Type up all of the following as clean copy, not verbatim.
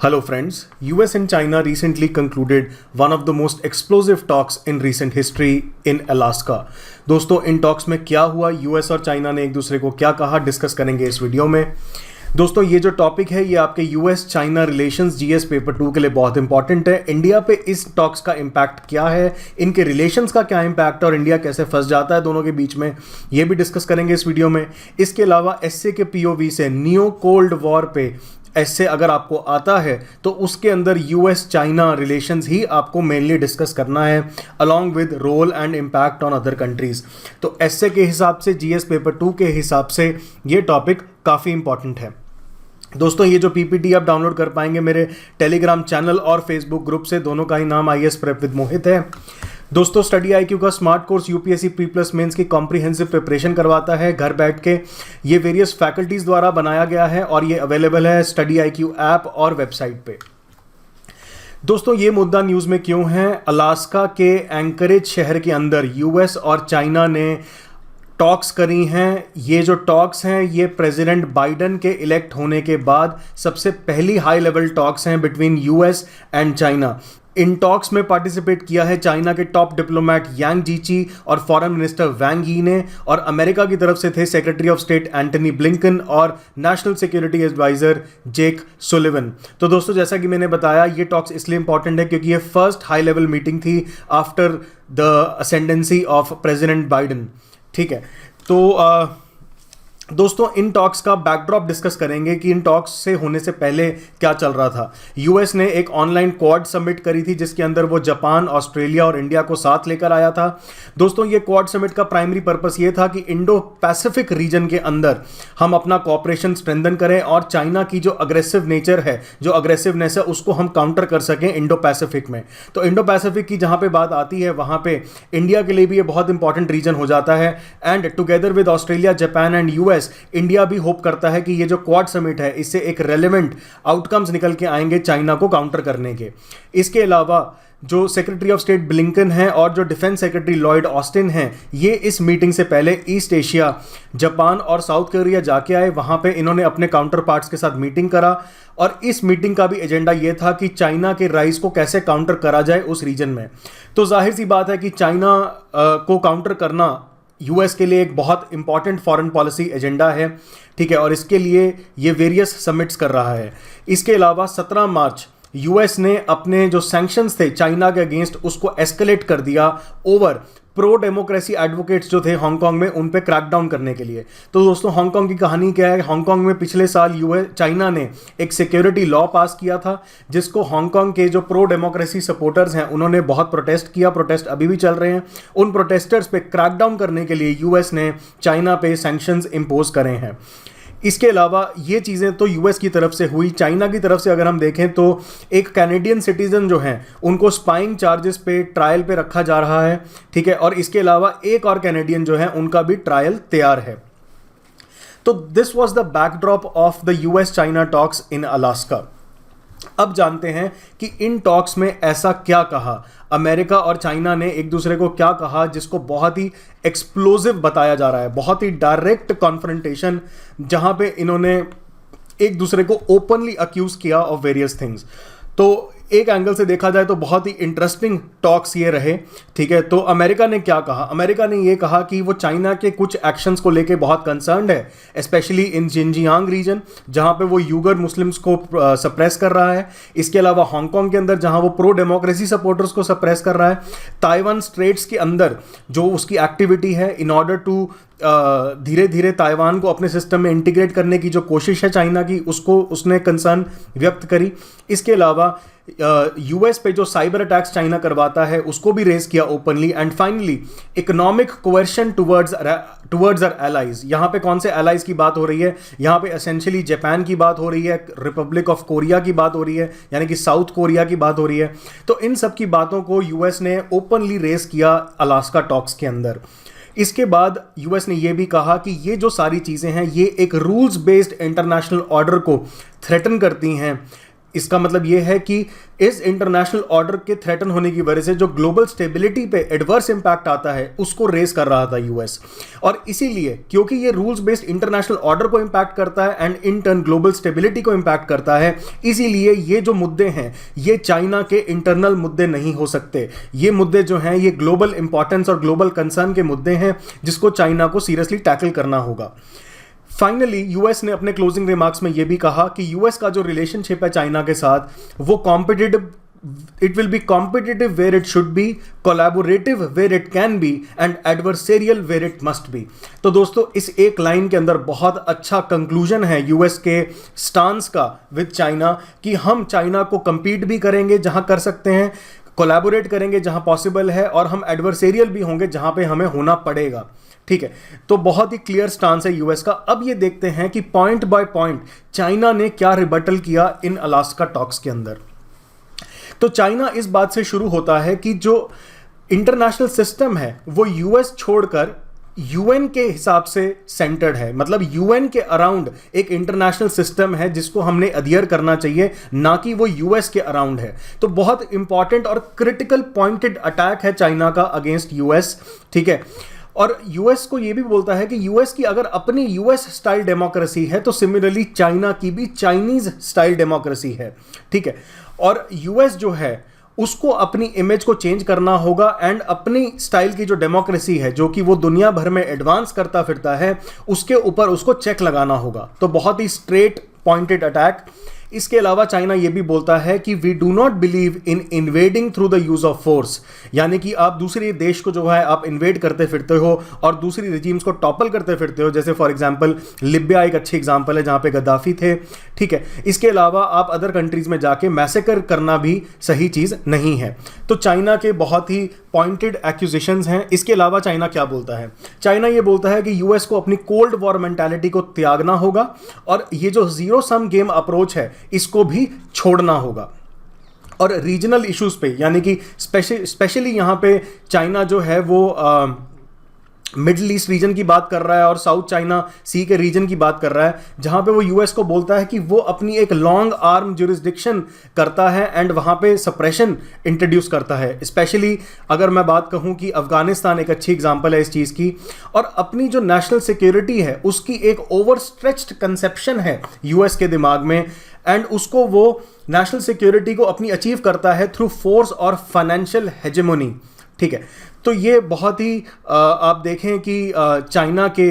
Hello friends, US and China recently concluded one of the most explosive talks in recent history in Alaska. दोस्तों in talks में क्या हुआ, US और China ने एक दूसरे को क्या कहा, डिस्कस करेंगे इस वीडियो में। दोस्तों ये जो टॉपिक है ये आपके US China relations GS paper 2 के लिए बहुत इंपॉर्टेंट है। इंडिया पे इस टॉक्स का इम्पैक्ट क्या है, इनके रिलेशंस का क्या इम्पैक्ट है और इंडिया कैसे फंस जाता है दोनों के बीच में, ये भी डिस्कस करेंगे इस वीडियो में। इसके अलावा एसए के पीओवी से न्यू कोल्ड वॉर पे ऐसे अगर आपको आता है तो उसके अंदर यूएस चाइना रिलेशंस ही आपको मेनली डिस्कस करना है along with role and impact on other countries. तो ऐसे के हिसाब से जीएस पेपर 2 के हिसाब से ये टॉपिक काफ़ी इंपॉर्टेंट है। दोस्तों ये जो पीपीटी आप डाउनलोड कर पाएंगे मेरे टेलीग्राम चैनल और फेसबुक ग्रुप से, दोनों का ही नाम आईएएस प्रेप विद मोहित है। दोस्तों स्टडी आईक्यू का smart course UPSC pre plus mains की कॉम्प्रिहेंसिव प्रिपरेशन करवाता है घर बैठ के। ये वेरियस फैकल्टीज द्वारा बनाया गया है और ये अवेलेबल है स्टडी आईक्यू ऐप और वेबसाइट पे। दोस्तों ये मुद्दा न्यूज़ में क्यों है? अलास्का के एंकरेज शहर के अंदर यूएस और चाइना ने टॉक्स करी हैं। ये जो टॉक्स हैं ये प्रेसिडेंट बाइडन के इलेक्ट होने के बाद सबसे पहली हाई लेवल टॉक्स हैं between US and China. In talks में पार्टिसिपेट किया है चाइना के टॉप डिप्लोमेट यांग जीची और फॉरेन मिनिस्टर वैंग यी ने, और अमेरिका की तरफ से थे secretary of state Antony Blinken और national security adviser Jake Sullivan. तो दोस्तों जैसा कि मैंने बताया ये टॉक्स इसलिए इंपॉर्टेंट है क्योंकि ये फर्स्ट हाई लेवल मीटिंग थी after the ascendancy of president Biden. ठीक है, तो दोस्तों इन टॉक्स का बैकड्रॉप डिस्कस करेंगे कि इन टॉक्स से होने से पहले क्या चल रहा था। यूएस ने एक ऑनलाइन क्वाड समिट करी थी जिसके अंदर वो जापान, ऑस्ट्रेलिया और इंडिया को साथ लेकर आया था। दोस्तों ये क्वाड समिट का प्राइमरी पर्पस ये था कि इंडो पैसिफिक रीजन के अंदर हम अपना कॉपरेशन स्ट्रेंथन करें और चाइना की जो अग्रेसिव नेचर है, जो अग्रेसिवनेस है, उसको हम काउंटर कर सकें इंडो पैसिफिक में। तो इंडो पैसिफिक की जहां पे बात आती है वहां पे इंडिया के लिए भी ये बहुत इंपॉर्टेंट रीजन हो जाता है। And together with Australia, Japan and US, India भी होप करता है कि ये जो क्वाड समिट है इससे एक रेलेवेंट आउटकम्स निकल के आएंगे चाइना को काउंटर करने के। इसके अलावा जो सेक्रेटरी ऑफ स्टेट ब्लिंकन है और जो डिफेंस सेक्रेटरी लॉयड ऑस्टिन हैं, ये इस मीटिंग से पहले ईस्ट एशिया, जापान और साउथ कोरिया जाके आए। वहां पे इन्होंने अपने काउंटर पार्ट्स के साथ मीटिंग करा और इस मीटिंग का भी एजेंडा ये था कि चाइना के राइज को कैसे काउंटर करा जाए उस रीजन में। तो जाहिर सी बात है कि चाइना को काउंटर करना यूएस के लिए एक बहुत इंपॉर्टेंट फॉरेन पॉलिसी एजेंडा है। ठीक है, और इसके लिए ये वेरियस समिट्स कर रहा है। इसके अलावा 17 मार्च यूएस ने अपने जो सैंक्शंस थे चाइना के अगेंस्ट उसको एस्केलेट कर दिया ओवर प्रो डेमोक्रेसी एडवोकेट्स जो थे हांगकांग में, उन पे क्रैकडाउन करने के लिए। तो दोस्तों हांगकांग की कहानी क्या है? हांगकांग में पिछले साल चाइना ने एक सिक्योरिटी लॉ पास किया था जिसको हांगकांग के जो प्रो डेमोक्रेसी सपोर्टर्स हैं उन्होंने बहुत प्रोटेस्ट किया। प्रोटेस्ट अभी भी चल रहे हैं। उन प्रोटेस्टर्स पे क्रैकडाउन करने के लिए यूएस ने चाइना पे सैंक्शंस इंपोज करे हैं। इसके अलावा ये चीज़ें तो यूएस की तरफ से हुई। चाइना की तरफ से अगर हम देखें तो एक कैनेडियन सिटीजन जो हैं उनको स्पाइंग चार्जेस पे ट्रायल पे रखा जा रहा है। ठीक है, और इसके अलावा एक और कैनेडियन जो है उनका भी ट्रायल तैयार है। तो this was the backdrop of the US China talks in Alaska. अब जानते हैं कि इन टॉक्स में ऐसा क्या कहा, अमेरिका और चाइना ने एक दूसरे को क्या कहा जिसको बहुत ही एक्सप्लोसिव बताया जा रहा है, बहुत ही डायरेक्ट कॉन्फ्रंटेशन जहां पे इन्होंने एक दूसरे को ओपनली अक्यूज किया ऑफ वेरियस थिंग्स। तो एक एंगल से देखा जाए तो बहुत ही इंटरेस्टिंग टॉक्स ये रहे। ठीक है, तो अमेरिका ने क्या कहा? अमेरिका ने ये कहा कि वो चाइना के कुछ एक्शंस को लेके बहुत कंसर्न्ड है, स्पेशली इन जिनजियांग रीजन जहां पे वो यूगर मुस्लिम्स को सप्रेस कर रहा है। इसके अलावा हांगकांग के अंदर जहां वो प्रो डेमोक्रेसी सपोर्टर्स को सप्रेस कर रहा है। ताइवान स्ट्रेट्स के अंदर जो उसकी एक्टिविटी है इन ऑर्डर टू धीरे धीरे ताइवान को अपने सिस्टम में इंटीग्रेट करने की जो कोशिश है चाइना की, उसको उसने कंसर्न व्यक्त करी। इसके अलावा यूएस पे जो साइबर अटैक्स चाइना करवाता है उसको भी रेज किया openly. And finally economic coercion towards our allies. यहाँ पे कौन से एलाइज की बात हो रही है? यहाँ पे एसेंशियली जापान की बात हो रही है, रिपब्लिक ऑफ कोरिया की बात हो रही है, यानी कि साउथ कोरिया की बात हो रही है। तो इन सब की बातों को यूएस ने ओपनली रेज किया अलास्का टॉक्स के अंदर। इसके बाद यूएस ने यह भी कहा कि ये जो सारी चीज़ें हैं ये एक रूल्स बेस्ड इंटरनेशनल ऑर्डर को थ्रेटन करती हैं। इसका मतलब यह है कि इस इंटरनेशनल ऑर्डर के थ्रेटन होने की वजह से जो ग्लोबल स्टेबिलिटी पे एडवर्स इंपैक्ट आता है उसको रेस कर रहा था यूएस। और इसीलिए क्योंकि ये रूल्स बेस्ड इंटरनेशनल ऑर्डर को इंपैक्ट करता है and in turn global stability को इंपैक्ट करता है, इसीलिए ये जो मुद्दे हैं ये चाइना के इंटरनल मुद्दे नहीं हो सकते। ये मुद्दे जो हैं ये ग्लोबल इंपॉर्टेंस और ग्लोबल कंसर्न के मुद्दे हैं जिसको चाइना को सीरियसली टैकल करना होगा। फाइनली यूएस ने अपने क्लोजिंग रिमार्क्स में यह भी कहा कि यूएस का जो रिलेशनशिप है चाइना के साथ वो competitive, it will be competitive where it should be, collaborative where it can be and adversarial where it must be. तो दोस्तों इस एक लाइन के अंदर बहुत अच्छा कंक्लूजन है यूएस के स्टांस का विद चाइना कि हम चाइना को कंपीट भी करेंगे जहां कर सकते हैं, कोलैबोरेट करेंगे जहां पॉसिबल है, और हम एडवर्सेरियल भी होंगे जहां पे हमें होना पड़ेगा। ठीक है, तो बहुत ही क्लियर स्टांस है यूएस का। अब ये देखते हैं कि पॉइंट बाय पॉइंट चाइना ने क्या रिबटल किया इन अलास्का टॉक्स के अंदर। तो चाइना इस बात से शुरू होता है कि जो इंटरनेशनल सिस्टम है वो यूएस छोड़कर यूएन के हिसाब से सेंटर्ड है, मतलब यूएन के अराउंड एक इंटरनेशनल सिस्टम है जिसको हमने अध्ययन करना चाहिए, ना कि वो यूएस के अराउंड है। तो बहुत इंपॉर्टेंट और क्रिटिकल पॉइंटेड अटैक है चाइना का अगेंस्ट यूएस। ठीक है, और यूएस को ये भी बोलता है कि यूएस की अगर अपनी यूएस स्टाइल डेमोक्रेसी है तो सिमिलरली चाइना की भी चाइनीज स्टाइल डेमोक्रेसी है। ठीक है, और यूएस जो है उसको अपनी इमेज को चेंज करना होगा एंड अपनी स्टाइल की जो डेमोक्रेसी है जो कि वो दुनिया भर में एडवांस करता फिरता है उसके ऊपर उसको चेक लगाना होगा। तो बहुत ही स्ट्रेट पॉइंटेड अटैक। इसके अलावा चाइना यह भी बोलता है कि we do not believe in invading through the use of force, यानी कि आप दूसरे देश को जो है आप इन्वेड करते फिरते हो और दूसरी रिजीम्स को टॉपल करते फिरते हो, जैसे फॉर एग्जांपल लिबिया एक अच्छी एग्जांपल है जहां पे गद्दाफी थे। ठीक है, इसके अलावा आप अदर कंट्रीज में जाके मैसेकर करना भी सही चीज नहीं है। तो चाइना के बहुत ही पॉइंटेड एक्यूजेशंस हैं। इसके अलावा चाइना क्या बोलता है? चाइना ये बोलता है कि यूएस को अपनी कोल्ड वॉर मेंटालिटी को त्यागना होगा और ये जो जीरो सम गेम अप्रोच है इसको भी छोड़ना होगा। और रीजनल इश्यूज पे, यानी कि स्पेशली यहां पे चाइना जो है वो मिडिल ईस्ट रीजन की बात कर रहा है और साउथ चाइना सी के रीजन की बात कर रहा है, जहां पे वो यूएस को बोलता है कि वो अपनी एक लॉन्ग आर्म ज्यूरिसडिक्शन करता है एंड वहां पे सप्रेशन इंट्रोड्यूस करता है। स्पेशली अगर मैं बात कहूं कि अफगानिस्तान एक अच्छी एग्जांपल है इस चीज की, और अपनी जो नेशनल सिक्योरिटी है उसकी एक ओवर स्ट्रेच्ड कंसेप्शन है यूएस के दिमाग में एंड उसको वो नेशनल सिक्योरिटी को अपनी अचीव करता है थ्रू फोर्स और फाइनेंशियल हेजेमोनी। ठीक है, तो ये बहुत ही आप देखें कि चाइना के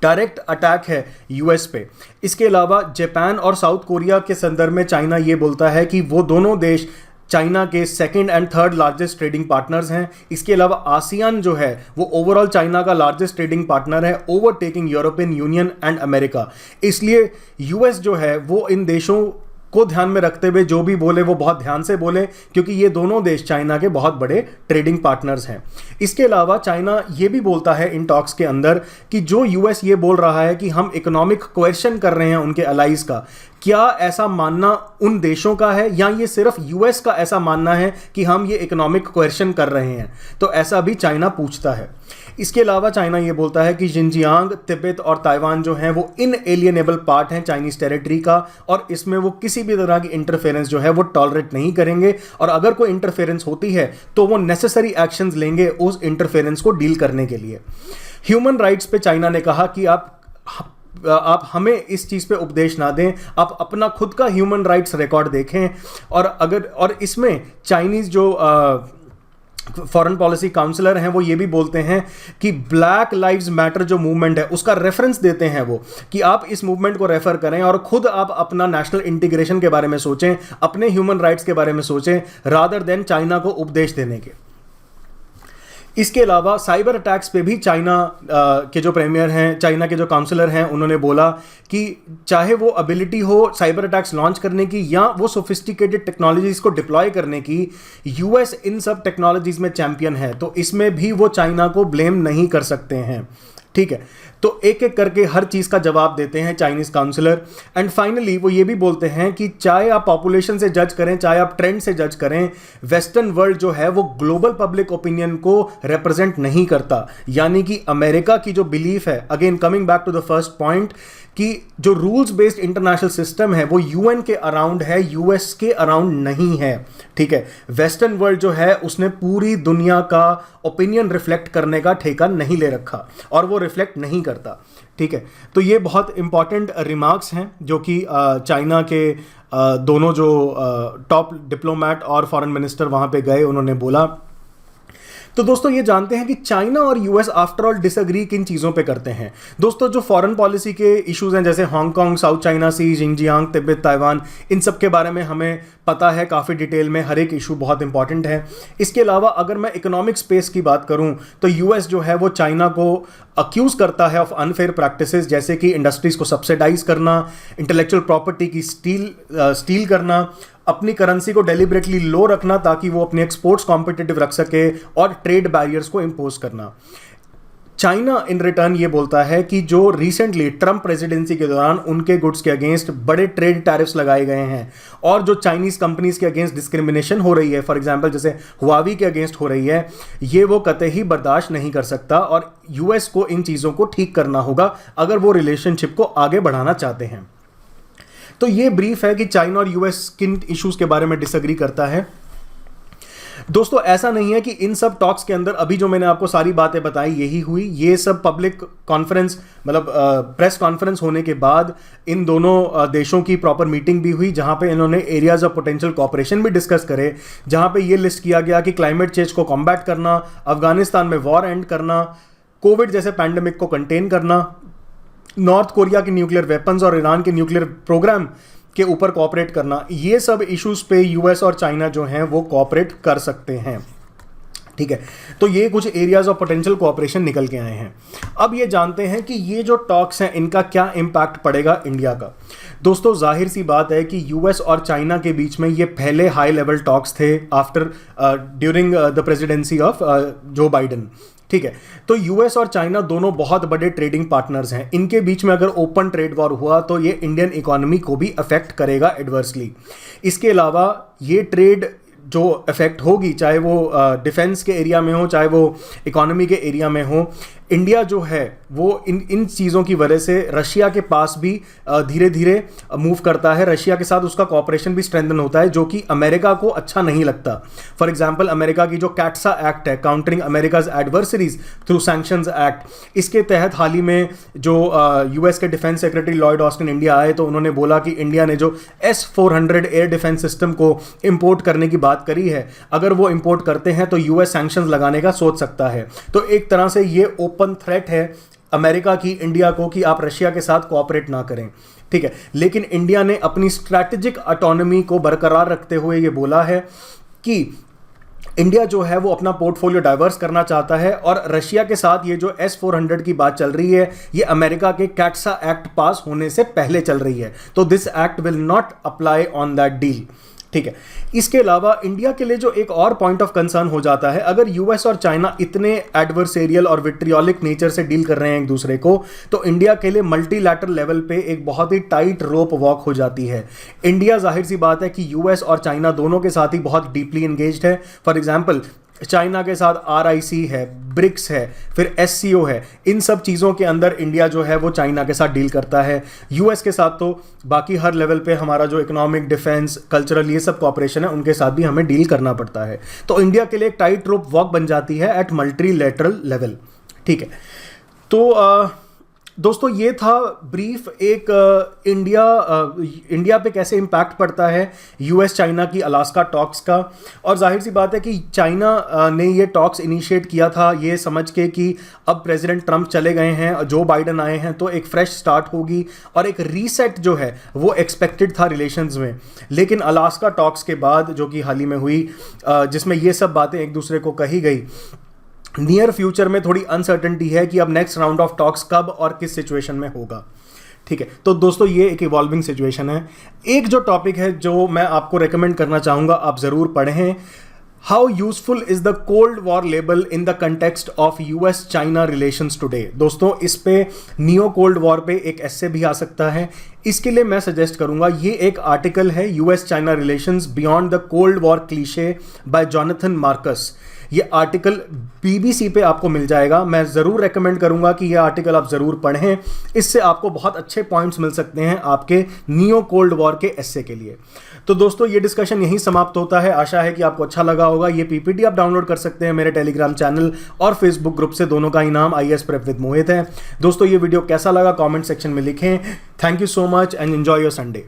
डायरेक्ट अटैक है यूएस पे। इसके अलावा जापान और साउथ कोरिया के संदर्भ में चाइना ये बोलता है कि वो दोनों देश चाइना के second and third largest trading partners हैं। इसके अलावा आसियान जो है वो ओवरऑल चाइना का लार्जेस्ट ट्रेडिंग पार्टनर है, overtaking European union and America. इसलिए यूएस जो है वो इन देशों को ध्यान में रखते हुए जो भी बोले वो बहुत ध्यान से बोले, क्योंकि ये दोनों देश चाइना के बहुत बड़े ट्रेडिंग पार्टनर्स हैं। इसके अलावा चाइना ये भी बोलता है इन टॉक्स के अंदर कि जो यूएस ये बोल रहा है कि हम इकोनॉमिक क्वेश्चन कर रहे हैं उनके अलाइज का, क्या ऐसा मानना उन देशों का है या ये सिर्फ यूएस का ऐसा मानना है कि हम ये इकोनॉमिक क्वेश्चन कर रहे हैं? तो ऐसा भी चाइना पूछता है। इसके अलावा चाइना ये बोलता है कि जिनजियांग, तिब्बत और ताइवान जो हैं वो इनएलियनेबल पार्ट हैं चाइनीज टेरिटरी का, और इसमें वो किसी भी तरह की इंटरफेरेंस जो है वो टॉलरेट नहीं करेंगे, और अगर कोई इंटरफेरेंस होती है तो वो नेसेसरी एक्शंस लेंगे उस इंटरफेरेंस को डील करने के लिए। ह्यूमन राइट्स पे चाइना ने कहा कि आप हमें इस चीज़ पे उपदेश ना दें, आप अपना खुद का ह्यूमन राइट्स रिकॉर्ड देखें। और इसमें चाइनीज़ जो फॉरेन पॉलिसी काउंसलर हैं वो ये भी बोलते हैं कि ब्लैक लाइव्स मैटर जो मूवमेंट है उसका रेफरेंस देते हैं वो, कि आप इस मूवमेंट को रेफर करें और खुद आप अपना नेशनल इंटीग्रेशन के बारे में सोचें, अपने ह्यूमन राइट्स के बारे में सोचें, रादर देन चाइना को उपदेश देने के। इसके अलावा साइबर अटैक्स पे भी चाइना के जो प्रीमियर हैं, चाइना के जो काउंसलर हैं, उन्होंने बोला कि चाहे वो एबिलिटी हो साइबर अटैक्स लॉन्च करने की या वो सोफिस्टिकेटेड टेक्नोलॉजीज को डिप्लॉय करने की, यूएस इन सब टेक्नोलॉजीज में चैंपियन है, तो इसमें भी वो चाइना को ब्लेम नहीं कर सकते हैं। ठीक है, तो एक एक करके हर चीज़ का जवाब देते हैं चाइनीज़ काउंसलर। एंड फाइनली वो ये भी बोलते हैं कि चाहे आप पॉपुलेशन से जज करें, चाहे आप ट्रेंड से जज करें, वेस्टर्न वर्ल्ड जो है वो ग्लोबल पब्लिक ओपिनियन को रिप्रेजेंट नहीं करता। यानी कि अमेरिका की जो बिलीफ है, again coming back to the first point, कि जो रूल्स बेस्ड इंटरनेशनल सिस्टम है वो यूएन के अराउंड है, यूएस के अराउंड नहीं है। ठीक है, वेस्टर्न वर्ल्ड जो है उसने पूरी दुनिया का ओपिनियन रिफ्लेक्ट करने का ठेका नहीं ले रखा और वो रिफ्लेक्ट नहीं करता। ठीक है, तो ये बहुत इंपॉर्टेंट रिमार्क्स हैं जो कि चाइना के दोनों जो टॉप डिप्लोमैट और फॉरेन मिनिस्टर वहाँ पे गए उन्होंने बोला। तो दोस्तों ये जानते हैं कि चाइना और यूएस आफ्टर ऑल डिसएग्री किन चीज़ों पे करते हैं। दोस्तों जो फॉरेन पॉलिसी के इश्यूज हैं जैसे हांगकांग, साउथ चाइना सी, जिंगजियांग, तिब्बत, ताइवान, इन सब के बारे में हमें पता है काफ़ी डिटेल में, हर एक इशू बहुत इंपॉर्टेंट है। इसके अलावा अगर मैं इकोनॉमिक स्पेस की बात करूं तो यूएस जो है वो चाइना को अक्यूज करता है ऑफ अनफेयर प्रैक्टिसेस, जैसे कि इंडस्ट्रीज को सब्सिडाइज करना, इंटेलेक्चुअल प्रॉपर्टी की स्टील करना, अपनी करेंसी को डेलिबरेटली लो रखना ताकि वो अपने एक्सपोर्ट्स कॉम्पिटिटिव रख सके, और ट्रेड बैरियर्स को इंपोज करना। चाइना इन रिटर्न ये बोलता है कि जो रिसेंटली ट्रंप प्रेसिडेंसी के दौरान उनके गुड्स के अगेंस्ट बड़े ट्रेड टैरिफ्स लगाए गए हैं और जो चाइनीज कंपनीज के अगेंस्ट डिस्क्रिमिनेशन हो रही है, फॉर एग्जांपल जैसे हुआवी के अगेंस्ट हो रही है, ये वो कतई बर्दाश्त नहीं कर सकता और यूएस को इन चीज़ों को ठीक करना होगा अगर वो रिलेशनशिप को आगे बढ़ाना चाहते हैं। तो ये ब्रीफ है कि चाइना और यूएस किन इश्यूज के बारे में डिसएग्री करता है। दोस्तों ऐसा नहीं है कि इन सब टॉक्स के अंदर अभी जो मैंने आपको सारी बातें बताई यही हुई, ये सब पब्लिक कॉन्फ्रेंस मतलब प्रेस कॉन्फ्रेंस होने के बाद इन दोनों देशों की प्रॉपर मीटिंग भी हुई जहां पे इन्होंने एरियाज ऑफ पोटेंशियल कोऑपरेशन भी डिस्कस करे, जहां पे ये लिस्ट किया गया कि क्लाइमेट चेंज को कॉम्बैट करना, अफगानिस्तान में वॉर एंड करना, कोविड जैसे पैंडेमिक को कंटेन करना, नॉर्थ कोरिया के न्यूक्लियर वेपन्स और ईरान के न्यूक्लियर प्रोग्राम के ऊपर कोऑपरेट करना, ये सब इश्यूज पे यूएस और चाइना जो हैं वो कोऑपरेट कर सकते हैं। ठीक है, तो ये कुछ एरियाज ऑफ पोटेंशियल कोऑपरेशन निकल के आए हैं। अब ये जानते हैं कि ये जो टॉक्स हैं इनका क्या इम्पैक्ट पड़ेगा इंडिया का। दोस्तों जाहिर सी बात है कि यूएस और चाइना के बीच में ये पहले हाई लेवल टॉक्स थे after during the presidency of जो बाइडन। ठीक है, तो यूएस और चाइना दोनों बहुत बड़े ट्रेडिंग पार्टनर्स हैं। इनके बीच में अगर ओपन ट्रेड वॉर हुआ तो ये इंडियन इकोनॉमी को भी अफेक्ट करेगा एडवर्सली। इसके अलावा ये ट्रेड जो अफेक्ट होगी, चाहे वो डिफेंस के एरिया में हो, चाहे वो इकोनॉमी के एरिया में हो, इंडिया जो है वो इन चीज़ों की वजह से रशिया के पास भी धीरे धीरे मूव करता है। रशिया के साथ उसका कॉपरेशन भी स्ट्रेंथन होता है जो कि अमेरिका को अच्छा नहीं लगता। फॉर एग्जांपल अमेरिका की जो कैट्सा एक्ट है, countering America's adversaries through sanctions act, इसके तहत हाल ही में जो यूएस के defence secretary Lloyd Austin India आए तो उन्होंने बोला कि इंडिया ने जो S-400 एयर डिफेंस सिस्टम को इंपोर्ट करने की बात करी है, अगर वो इंपोर्ट करते हैं तो यूएस सैंक्शंस लगाने का सोच सकता है। तो एक तरह से ये ओपन थ्रेट है अमेरिका की इंडिया को कि आप रशिया के साथ कोऑपरेट ना करें। ठीक है, लेकिन इंडिया ने अपनी स्ट्रैटेजिक ऑटोनॉमी को बरकरार रखते हुए ये बोला है कि इंडिया जो है वो अपना पोर्टफोलियो डाइवर्स करना चाहता है और रशिया के साथ ये जो S-400 की बात चल रही है ये अमेरिका के कैट्सा एक्ट पास होने से पहले चल रही है, तो this act will not apply on that deal. ठीक है, इसके अलावा इंडिया के लिए जो एक और पॉइंट ऑफ कंसर्न हो जाता है, अगर यूएस और चाइना इतने एडवर्सेरियल और विट्रियोलिक नेचर से डील कर रहे हैं एक दूसरे को, तो इंडिया के लिए मल्टीलैटरल लेवल पे एक बहुत ही टाइट रोप वॉक हो जाती है। इंडिया जाहिर सी बात है कि यूएस और चाइना दोनों के साथ ही बहुत डीपली एंगेज्ड है। फॉर एग्जाम्पल चाइना के साथ RIC है, ब्रिक्स है, फिर SCO है, इन सब चीज़ों के अंदर इंडिया जो है वो चाइना के साथ डील करता है। यूएस के साथ तो बाकी हर लेवल पे हमारा जो इकोनॉमिक, डिफेंस, कल्चरल ये सब कॉपरेशन है उनके साथ भी हमें डील करना पड़ता है। तो इंडिया के लिए एक टाइट रोप वॉक बन जाती है एट मल्टीलैटरल लेवल। ठीक है, तो दोस्तों ये था ब्रीफ एक इंडिया पे कैसे इम्पैक्ट पड़ता है यूएस चाइना की अलास्का टॉक्स का। और जाहिर सी बात है कि चाइना ने ये टॉक्स इनिशिएट किया था ये समझ के कि अब प्रेसिडेंट ट्रंप चले गए हैं, जो बाइडन आए हैं, तो एक फ्रेश स्टार्ट होगी और एक रीसेट जो है वो एक्सपेक्टेड था रिलेशंस में। लेकिन अलास्का टॉक्स के बाद जो कि हाल ही में हुई, जिसमें ये सब बातें एक दूसरे को कही गई, नियर फ्यूचर में थोड़ी अनसर्टेनिटी है कि अब नेक्स्ट राउंड ऑफ टॉक्स कब और किस सिचुएशन में होगा। ठीक है, तो दोस्तों ये एक इवॉल्विंग सिचुएशन है। एक जो टॉपिक है जो मैं आपको रेकमेंड करना चाहूँगा आप ज़रूर पढ़ें, how useful is the cold war label in the context of US China relations today. दोस्तों इस पे नियो कोल्ड वॉर पे एक एस्से भी आ सकता है। इसके लिए मैं सजेस्ट करूंगा, ये एक आर्टिकल है US China relations beyond the cold war cliche by Jonathan Marcus. ये आर्टिकल बीबीसी पे आपको मिल जाएगा। मैं ज़रूर रेकमेंड करूंगा कि यह आर्टिकल आप ज़रूर पढ़ें, इससे आपको बहुत अच्छे पॉइंट्स मिल सकते हैं आपके नियो कोल्ड वॉर के एस्से के लिए। तो दोस्तों ये डिस्कशन यहीं समाप्त होता है। आशा है कि आपको अच्छा लगा होगा। ये पीपीटी आप डाउनलोड कर सकते हैं मेरे टेलीग्राम चैनल और फेसबुक ग्रुप से, दोनों का ही नाम IAS प्रेप विद मोहित है। दोस्तों ये वीडियो कैसा लगा कमेंट सेक्शन में लिखें। Thank you so much and enjoy your Sunday.